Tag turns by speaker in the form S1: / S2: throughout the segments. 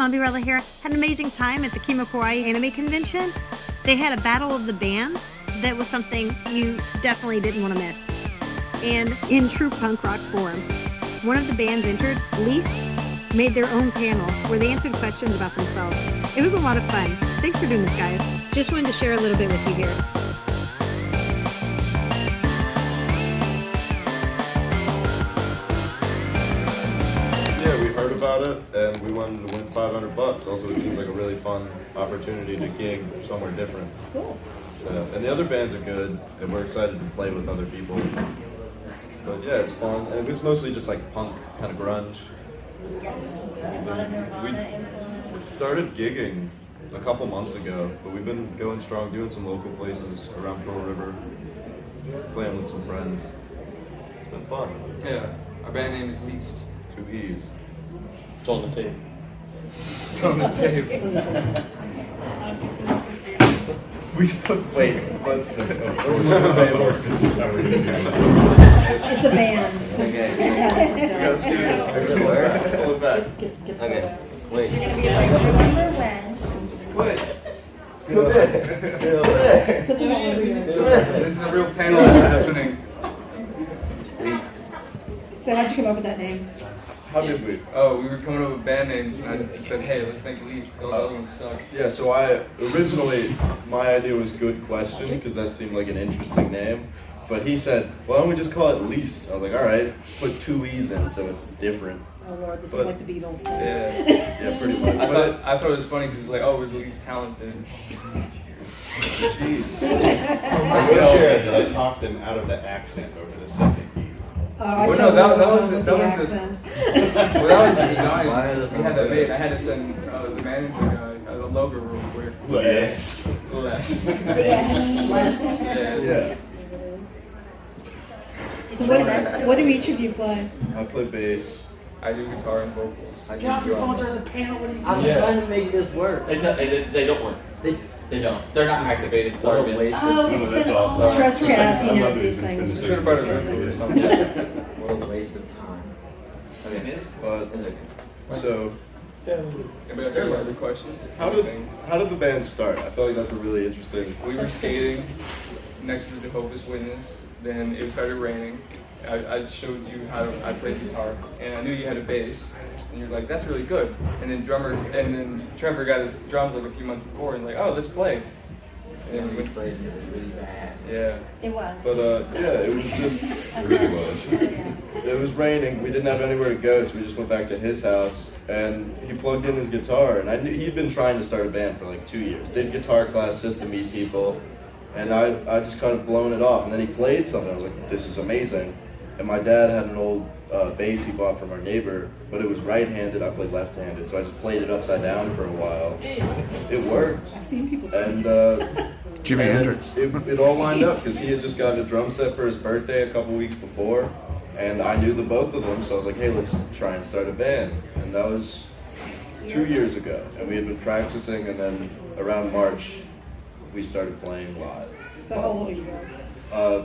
S1: Mombierella here. Had an amazing time at the Kimokawaii Anime Convention. They had a battle of the bands that was something you definitely didn't want to miss. And in true punk rock form, one of the bands entered, Leest, made their own panel where they answered questions about themselves. It was a lot of fun. Thanks for doing this, guys. Just wanted to share a little bit with you here.
S2: About it, and we wanted to win $500. Also, it seems like a really fun opportunity to gig somewhere different.
S1: Cool.
S2: So, and the other bands are good, and we're excited to play with other people. But yeah, it's fun, and it's mostly just like punk, kind of grunge.
S3: Yes, a lot of Nirvana influence.
S2: We started gigging a couple months ago, but we've been going strong, doing some local places around Pearl River, playing with some friends. It's been fun.
S4: Yeah, our band name is Leest.
S2: 2 E's.
S5: It's on the tape.
S4: It's on the tape.
S2: We put, wait, let's
S5: This is how we're doing this.
S3: It's a band.
S4: Okay.
S2: go students. Pull it back.
S4: Okay. Wait.
S3: Remember when?
S2: Wait.
S4: This is a real panel that's happening. Leest.
S3: So how'd you come up with that name?
S2: How did we?
S4: Oh, we were coming up with band names, and I just said, hey, let's make Leest. All the other ones suck.
S2: Yeah, so I originally, my idea was Good Question, because that seemed like an interesting name. But he said, why don't we just call it Leest? I was like, all right, put 2 E's in so it's different.
S3: Oh Lord, this
S2: But-
S3: is like the Beatles.
S4: Yeah.
S2: Yeah, pretty much.
S4: I thought it was funny because it's like, oh, we're the least talented.
S2: Jeez.
S5: I will share that I talked them out of the accent over the second E.
S3: I
S4: Well, no,
S3: totally
S4: that
S3: went
S4: was
S3: with
S4: that
S3: the
S4: was the
S3: accent.
S4: well, that was the design. We had that made. I had to send the manager a logo real quick.
S2: Yes.
S4: Less.
S3: Yes.
S4: Yeah.
S3: So what do each of you play?
S2: I play bass.
S4: I do guitar and vocals. I do
S6: Get off your phone
S4: drums.
S6: during the panel. What are you
S7: I'm
S6: doing?
S7: trying to make this work.
S5: They don't work. They don't. They're not activated. Sorry, man.
S3: Oh,
S5: No,
S3: it's
S5: that's
S3: been
S5: awesome.
S3: trust Chaz,
S5: I
S3: he
S5: love
S3: knows
S5: it.
S3: these
S5: It's
S3: things.
S5: been
S4: Should have brought a record or something.
S7: What a waste of time.
S5: Okay, man, it's
S2: But,
S5: it's okay.
S2: so,
S4: Anybody else have any other questions?
S2: how did the band start? I feel like that's a really interesting.
S4: We were skating next to the Jehovah's Witness. Then it started raining. I showed you how I played guitar, and I knew you had a bass. And you're like, that's really good. And then Trevor got his drums like a few months before, and like, oh, let's play. And then we went.
S7: Played it was really bad.
S4: Yeah.
S3: It was.
S2: But yeah, it was just,
S5: It really was.
S2: it was raining. We didn't have anywhere to go, so we just went back to his house. And he plugged in his guitar, and I knew he'd been trying to start a band for like 2 years. Did guitar class just to meet people, and I just kind of blown it off. And then he played something. I was like, this is amazing. And my dad had an old bass he bought from our neighbor, but it was right-handed. I played left-handed, so I just played it upside down for a while. It worked.
S3: I've seen people do it.
S2: And
S8: Jimi Hendrix.
S2: it all lined up because he had just gotten a drum set for his birthday a couple weeks before, and I knew the both of them, so I was like, hey, let's try and start a band. And that was 2 years ago, and we had been practicing, and then around March, we started playing live.
S3: So how old are you guys?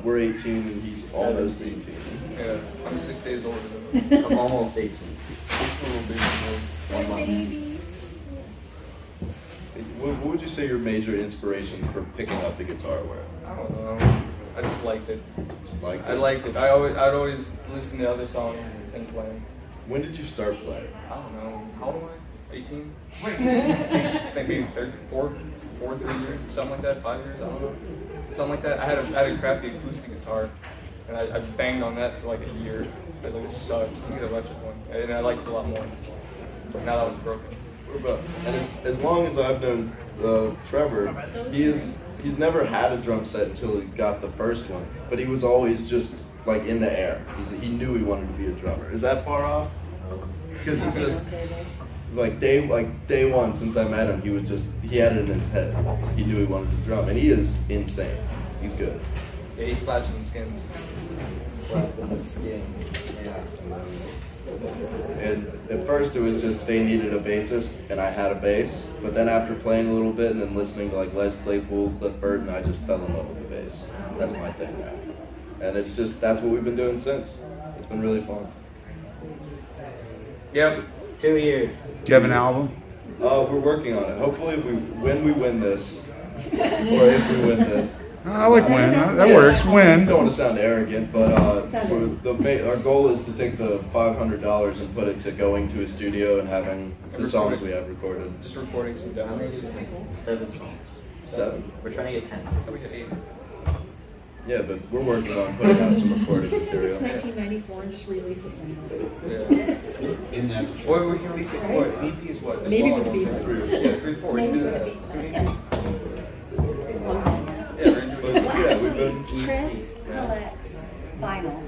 S2: We're 18, and he's almost 18.
S4: Yeah. I'm 6 days older than him.
S7: I'm almost 18.
S4: Just a little bit more.
S7: 1 month.
S2: What would you say your major inspirations for picking up the guitar were?
S4: I don't know. I just liked it.
S2: Just like
S4: I liked it. I'd always listen to other songs and play.
S2: When did you start playing?
S4: I don't know. How old am I? 18? I think maybe 4, 3 years, something like that. 5 years, I don't know. Something like that. I had a crappy acoustic guitar, and I banged on that for like a year. I was like, this sucks. I need an electric one. And I liked it a lot more. But now that one's broken.
S2: What about, and as long as I've known Trevor, he's never had a drum set until he got the first one, but he was always just like in the air. He knew he wanted to be a drummer. Is that far off? Because he's just like day one since I met him, he had it in his head. He knew he wanted to drum, and he is insane. He's good.
S4: Yeah, he slapped some skins.
S7: Slapping the skin. Yeah.
S2: And at first it was just they needed a bassist, and I had a bass. But then after playing a little bit and then listening to like Les Claypool, Cliff Burton, I just fell in love with the bass. That's my thing now. And it's just, that's what we've been doing since. It's been really fun.
S4: Yep.
S7: 2 years.
S8: Do you have an album?
S2: We're working on it. Hopefully, when we win this, or if we win this.
S8: I like win. That works.
S2: I
S8: Win.
S2: don't want to sound arrogant, but our goal is to take the $500 and put it to going to a studio and having the songs we have recorded.
S4: Just recording some demos.
S7: 7 songs.
S2: 7.
S7: We're trying to get 10.
S4: We hit 8.
S2: Yeah, but we're working on putting out some recording material.
S3: It's 1994 and just release a single.
S4: Yeah.
S5: In that.
S4: Or we can release it. What? EP is what? As
S3: Maybe
S4: long
S3: with
S4: as
S3: these.
S4: 3 or 4. Yeah, 3 or 4. We can
S3: Maybe
S4: do
S3: with
S4: that.
S3: these.
S4: So we
S3: Yes.
S4: Yeah, we're into
S2: But
S4: it.
S2: yeah, we've been.
S3: Chris collects vinyl.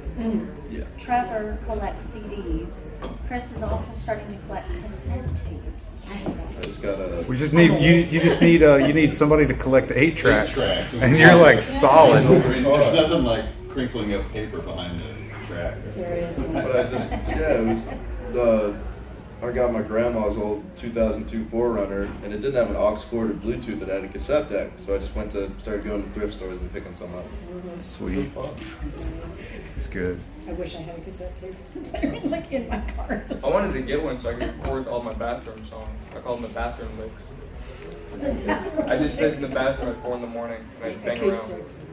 S2: Yeah.
S3: Trevor collects CDs. Chris is also starting to collect cassette tapes.
S2: I just gotta.
S8: We just need you need somebody to collect 8 tracks,
S5: tracks.
S8: and you're like solid.
S5: There's nothing like crinkling up paper behind the track.
S3: Seriously.
S2: But it was I got my grandma's old 2002 4Runner, and it didn't have an aux cord or Bluetooth. It had a cassette deck, so I just started going to thrift stores and picking some up.
S8: Sweet. It's good.
S3: I wish I had a cassette tape. Like in my car.
S4: I wanted to get one so I could record all my bathroom songs. I call them the bathroom licks. I just sit in the bathroom at 4 in the morning and I bang around.
S3: Acoustics.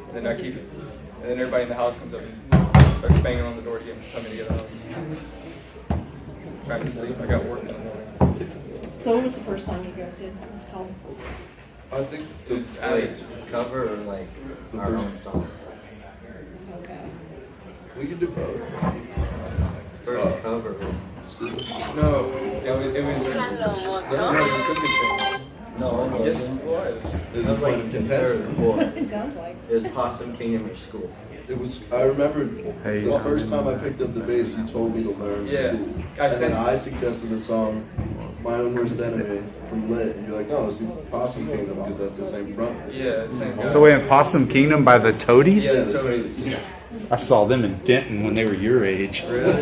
S4: And then I keep it. And then everybody in the house comes up and starts banging on the door to tell me to get out. Trying to sleep. I got work in the morning.
S3: So what was the first song you guys did? It's called?
S2: I think
S4: It was Alex.
S7: Cover or like
S2: The
S7: our
S2: first-
S7: own song?
S3: Okay.
S2: we could do both.
S7: First cover was
S4: No, it was Cooking Things.
S7: no,
S4: Yes, it was.
S2: It was a point of contention.
S3: It sounds like.
S7: It was Possum Kingdom or School.
S2: It was. I remember
S8: Hey.
S2: the first time I picked up the bass, you told me to learn
S4: Yeah.
S2: school,
S4: I
S2: and
S4: said-
S2: then I suggested a song, "My Own Worst Enemy" from Lit, and you're like, "No, it's the Possum Kingdom because that's the same front."
S4: Yeah, same guy.
S8: So we had Possum Kingdom by the Toadies.
S4: Yeah,
S2: the
S4: totally.
S2: Toadies.
S8: I saw them in Denton when they were your age.
S4: Really?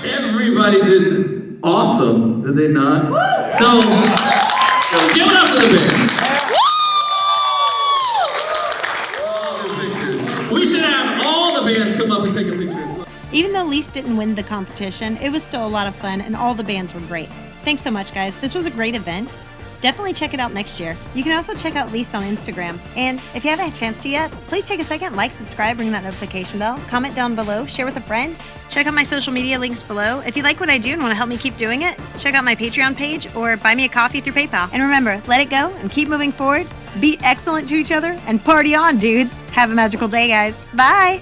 S6: Everybody did awesome, did they not? So, give it up for the band. Oh, good pictures. We should have all the bands come up and take a picture as well.
S1: Even though Leest didn't win the competition, it was still a lot of fun and all the bands were great. Thanks so much, guys. This was a great event. Definitely check it out next year. You can also check out Leest on Instagram. And if you haven't had a chance to yet, please take a second, like, subscribe, ring that notification bell, comment down below, share with a friend. Check out my social media links below. If you like what I do and want to help me keep doing it, check out my Patreon page or buy me a coffee through PayPal. And remember, let it go and keep moving forward. Be excellent to each other and party on, dudes. Have a magical day, guys. Bye.